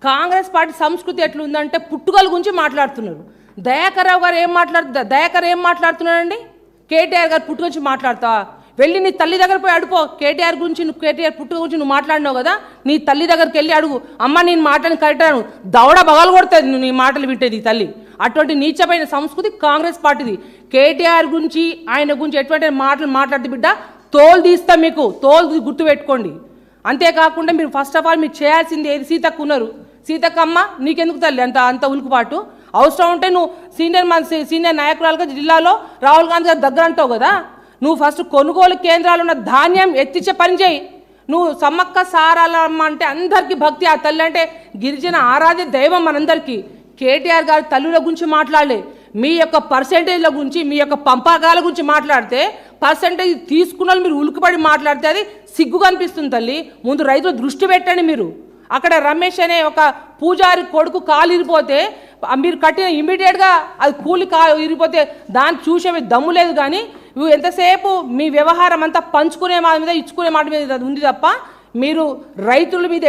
Congress party సంస్కృతి ఎట్లుందంటే పుట్టుకల గురించి మాట్లాడుతున్నారు. దయాకర్ రావు గారు ఏం మాట్లాడుతున్నారండి? కేటీఆర్ గారు పుట్టుక గురించి మాట్లాడతావా? వెళ్ళి నీ తల్లి దగ్గర పోయి అడుపో. కేటీఆర్ పుట్టుక గురించి నువ్వు మాట్లాడినావు కదా, నీ తల్లి దగ్గరికి వెళ్ళి అడుగు. అమ్మ నేను మాటని కరెక్టాను, దవడ బగలు కొడుతుంది నువ్వు నీ మాటలు వింటేది తల్లి. అటువంటి నీచమైన సంస్కృతి కాంగ్రెస్ పార్టీది. కేటీఆర్ గురించి ఆయన గురించి ఎటువంటి మాటలు మాట్లాడితే బిడ్డ తోలు తీస్తా, మీకు తోలు గుర్తుపెట్టుకోండి. అంతేకాకుండా మీరు ఫస్ట్ ఆఫ్ ఆల్ మీరు చేయాల్సింది ఏది? సీతక్క ఉన్నారు. సీతక్క అమ్మ నీకెందుకు తల్లి అంత ఉలుకుపాటు? అవసరం ఉంటే నువ్వు సీనియర్ నాయకురాలుగా జిల్లాలో రాహుల్ గాంధీ గారు దగ్గర అంటావు కదా, నువ్వు ఫస్ట్ కొనుగోలు కేంద్రాలు ఉన్న ధాన్యం ఎత్తిచ్చే పని చేయి. నువ్వు సమ్మక్క సారాలమ్మ అంటే అందరికీ భక్తి, ఆ తల్లి అంటే గిరిజన ఆరాధ్య దైవం మనందరికీ. కేటీఆర్ గారి తల్లుల గురించి మాట్లాడలే, మీ యొక్క పర్సెంటేజ్ల గురించి, మీ యొక్క పంపకాల గురించి మాట్లాడితే పర్సెంటేజ్ తీసుకున్న మీరు ఉలుకుపడి మాట్లాడితే అది సిగ్గుగా అనిపిస్తుంది తల్లి. ముందు రైతుల దృష్టి పెట్టండి మీరు. అక్కడ రమేష్ అనే ఒక పూజారి కొడుకు కాలు ఇరిపోతే మీరు కట్టిన ఇమ్మీడియట్గా అది కూలి ఇరిపోతే దాన్ని చూసే దమ్ము లేదు. కానీ నువ్వు ఎంతసేపు మీ వ్యవహారం అంతా పంచుకునే మాట మీద ఇచ్చుకునే మాట మీద ఉంది తప్ప మీరు రైతుల మీద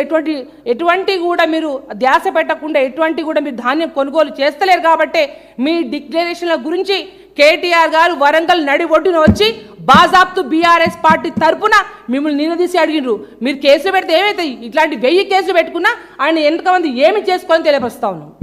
ఎటువంటి కూడా మీరు ధ్యాస పెట్టకుండా ఎటువంటి కూడా మీరు ధాన్యం కొనుగోలు చేస్తలేరు. కాబట్టి మీ డిక్లరేషన్ల గురించి కేటీఆర్ గారు వరంగల్ నడి ఒడ్డున వచ్చి బాజాబ్తు బీఆర్ఎస్ పార్టీ తరపున మిమ్మల్ని నిలదీసి అడిగినారు. మీరు కేసులు పెడితే ఏమవుతాయి? ఇట్లాంటి 1000 కేసులు పెట్టుకున్నా ఆయన ఎంతమంది ఏమి చేసుకొని తెలియపరుస్తా ఉన్నాం.